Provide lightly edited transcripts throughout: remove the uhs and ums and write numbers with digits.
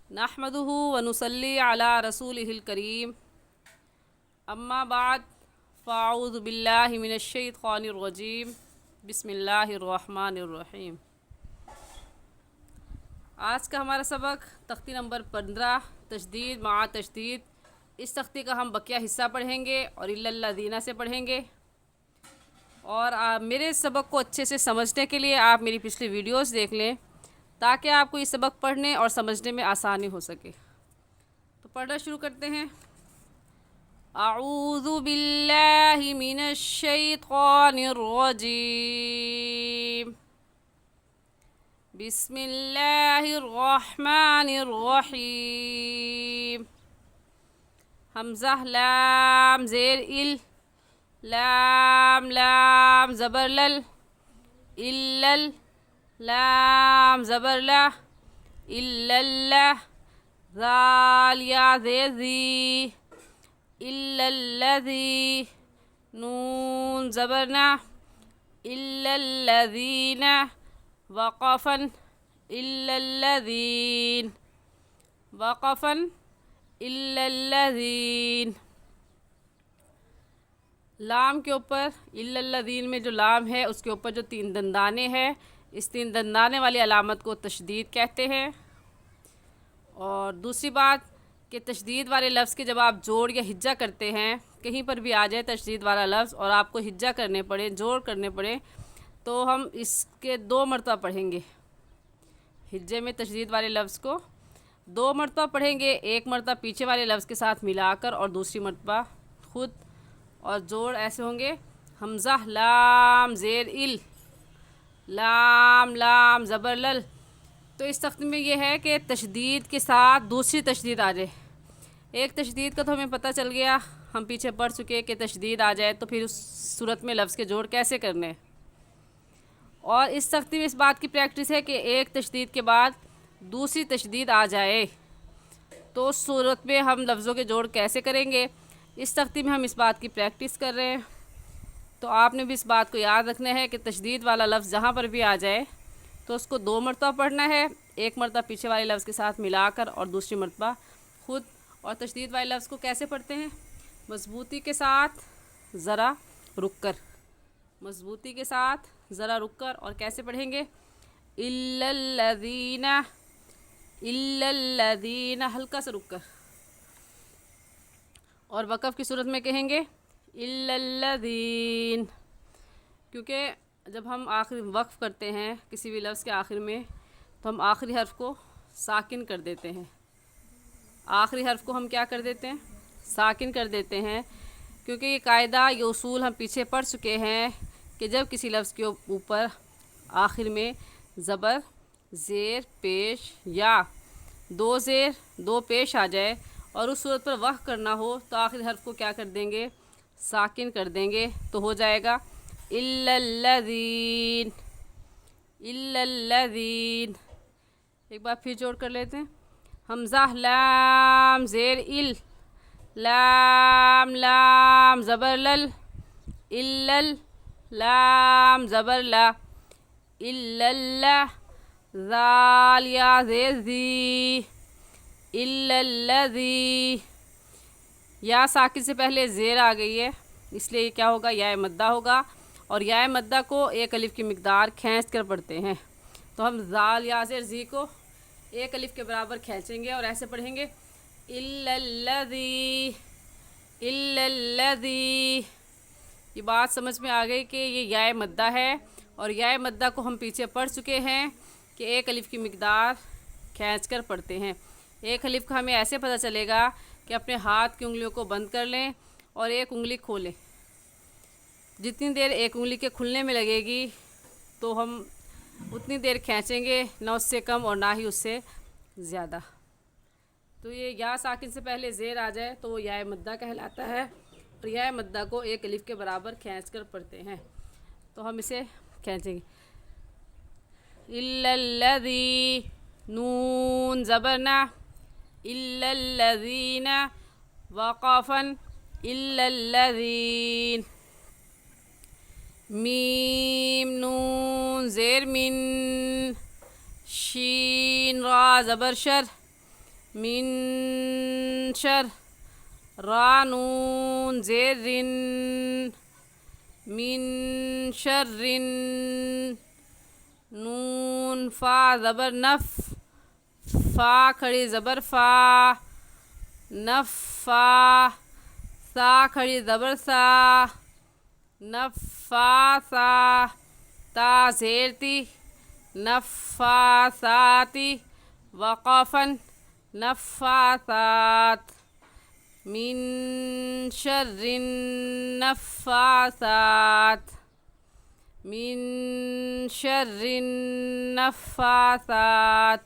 नहमदुहु व नुसल्ली अला रसूलिहिल करीम अम्मा बाद फ़ाऊज़ु बिल्लाहि मिनश्शैतानिर रजीम बिस्मिल्लाहिर रहमानिर रहीम। आज का हमारा सबक तख्ती नंबर 15 तशदीद मा तशदीद। इस तख्ती का हम बकिया हिस्सा पढ़ेंगे और इल्लल्लज़ीना से पढ़ेंगे। और मेरे सबक को अच्छे से समझने के लिए आप मेरी पिछली वीडियोस देख लें ताकि आपको ये सबक पढ़ने और समझने में आसानी हो सके। तो पढ़ना शुरू करते हैं। अऊज़ु बिल्लाहि मिनश शैतानिर रजीम बिस्मिल्लाहिर रहमानिर रहीम। हमज़ा लाम ज़ेर इल, लाम लाम ज़बर लल, इल्लल लाम ज़बर ला, इल्लल्लाह ज़ाल या ज़ेर ज़ी, इल्लल्लज़ी नून ज़बर ना, इल्लल्लज़ीना वक़फ़न, इल्लल्लज़ीन वक़फ़न, इल्लल्लज़ीन। लाम के ऊपर इल्लल्लज़ीन में जो लाम है उसके ऊपर जो 3 दंदाने हैं, इस 3 दंदाने वाली अलामत को तशदीद कहते हैं। और दूसरी बात कि तशदीद वाले लफ्ज़ के जब आप जोड़ या हिज्जा करते हैं, कहीं पर भी आ जाए तशदीद वाला लफ्ज़ और आपको हिज्जा करने पड़े, जोड़ करने पड़े, तो हम इसके 2 मरतबा पढ़ेंगे। हिज्जे में तशदीद वाले लफ्ज़ को 2 मरतबा पढ़ेंगे, एक मरतबा पीछे वाले लफ्ज़ के साथ मिलाकर और दूसरी मरतबा खुद। और जोड़ ऐसे होंगे हमज़ा लाम ज़ेर इल, लाम लाम ज़बर लल। तो इस तख्ती में ये है कि तशदीद के साथ दूसरी तशदीद आ जाए। एक तशदीद का तो हमें पता चल गया, हम पीछे पढ़ चुके कि तशदीद आ जाए तो फिर उस सूरत में लफ्ज़ के जोड़ कैसे करने। और इस तख्ती में इस बात की प्रैक्टिस है कि एक तशदीद के बाद दूसरी तशदीद आ जाए तो उस सूरत में हम लफ्ज़ों के जोड़ कैसे करेंगे। इस तख्ती में हम इस बात की प्रैक्टिस कर रहे हैं। तो आपने भी इस बात को याद रखना है कि तशदीद वाला लफ्ज़ जहाँ पर भी आ जाए तो उसको 2 मरतबा पढ़ना है, एक मरतबा पीछे वाले लफ्ज़ के साथ मिलाकर और दूसरी मरतबा खुद। और तशदीद वाले लफ्ज़ को कैसे पढ़ते हैं? मज़बूती के साथ ज़रा रुक कर, मज़बूती के साथ ज़रा रुक कर। और कैसे पढ़ेंगे? इल्लल्लज़ीना, इल्लल्लज़ीना हल्का सा रुक कर। और वक़फ़ की सूरत में कहेंगे इल्लल्लज़ीन, क्योंकि जब हम आखिरी वक़फ़ करते हैं किसी भी लफ्ज़ के आखिर में तो हम आखिरी हर्फ को साकिन कर देते हैं। आखिरी हर्फ को हम क्या कर देते हैं? साकिन कर देते हैं, क्योंकि ये कायदा, ये उसूल हम पीछे पढ़ चुके हैं कि जब किसी लफ्ज़ के ऊपर आखिर में ज़बर, ज़ेर, पेश या 2 ज़ेर 2 पेश आ जाए और उस सूरत पर वक़्फ़ करना हो तो आखिरी हर्फ को क्या कर देंगे? साकिन कर देंगे। तो हो जाएगा इल्लल्लज़ीन, इल्लल्लज़ीन। एक बार फिर जोड़ कर लेते हैं। हमज़ा लाम ज़ेर इल, लाम लाम ज़बर लल, इल्लल लाम ज़बर ला, इल्लल्लाह ज़ाल या ज़ेर ज़ी, इल्लल्लज़ी। या साकिन से पहले ज़ेर आ गई है, इसलिए ये क्या होगा? या मद्दा होगा। और या मद्दा को एक अलिफ की मिकदार खींच कर पढ़ते हैं। तो हम ज़ाल या ज़ेर ज़ी को एक अलिफ के बराबर खींचेंगे और ऐसे पढ़ेंगे इल्लल्लज़ी, इल्लल्लज़ी। ये बात समझ में आ गई कि ये या मद्दा है। और या मद्दा को हम पीछे पढ़ चुके हैं कि एक अलिफ की मिकदार खींच कर पढ़ते हैं। एक अलिफ का हमें ऐसे पता चलेगा कि अपने हाथ की उंगलियों को बंद कर लें और एक उंगली खोलें। जितनी देर एक उंगली के खुलने में लगेगी तो हम उतनी देर खींचेंगे, ना उससे कम और ना ही उससे ज़्यादा। तो ये या साकिन से पहले ज़ेर आ जाए तो वो या मद्दा कहलाता है। और या मद्दा को एक अलिफ के बराबर खींच कर पढ़ते हैं। तो हम इसे खींचेंगे इल्लल्लज़ी नून ज़बर ना, इल्लल्लज़ीना वक़फ़न, इल्लल्लज़ीन। मीम नून ज़ेर मिन, शीन रा ज़बर शर, मिन शर रा नून ज़ेरिन मिन शर्रिन नून फा ज़बर नफ फा खड़ी ज़बर फा नफ़ा सा खड़ी ज़बर सा नफ़ासा ता ज़ेरती नफ़ासाती वक़फ़न नफ़ासात मिन शर्रिन नफ़ासात मिन शर्रिन नफ़ासात।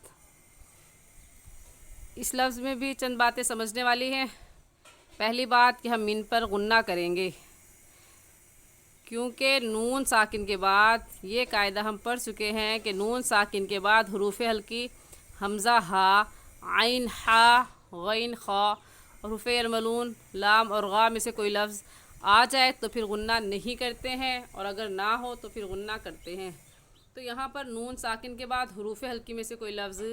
इस लफ्ज़ में भी चंद बातें समझने वाली हैं। पहली बात कि हम मिन पर गुन्ना करेंगे, क्योंकि नून साकिन के बाद ये कायदा हम पढ़ चुके हैं कि नून साकिन के बाद हरूफ हल्की हमज़ा हा, आइन हा, गैन खा और हुरूफ यरमलून लाम और गा में से कोई लफ्ज़ आ जाए तो फिर गुन्ना नहीं करते हैं, और अगर ना हो तो फिर गुन्ना करते हैं। तो यहाँ पर नून साकिन के बाद हरूफ हल्की में से कोई लफ्ज़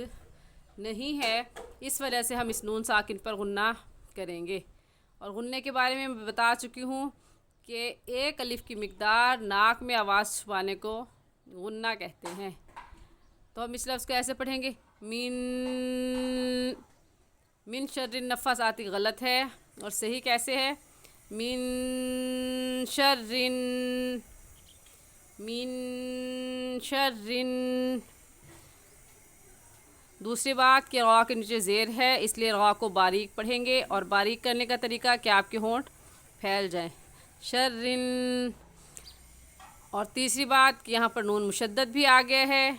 नहीं है, इस वजह से हम इस नून साकिन पर गुन्ना करेंगे। और गुन्ने के बारे में मैं बता चुकी हूँ कि एक अलिफ की मिक़दार नाक में आवाज़ छुपाने को गुन्ना कहते हैं। तो हम इस लफ्ज़ को ऐसे पढ़ेंगे मिन शर्रिन नफ़ासाती गलत है, और सही कैसे है मिन शर्रिन। दूसरी बात कि रा के नीचे ज़ेर है, इसलिए रा को बारीक पढ़ेंगे, और बारीक करने का तरीका कि आपके होंठ फैल जाएं शर्रिन। और तीसरी बात कि यहाँ पर नून मुशद्दद भी आ गया है,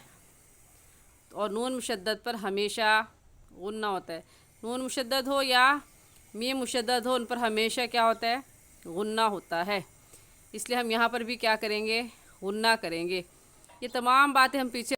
और नून मुशद्दद पर हमेशा गुन्ना होता है। नून मुशद्दद हो या मीम मुशद्दद हो, उन पर हमेशा क्या होता है गुन्ना होता है, इसलिए हम यहाँ पर भी क्या करेंगे गुन्ना करेंगे। ये तमाम बातें हम पीछे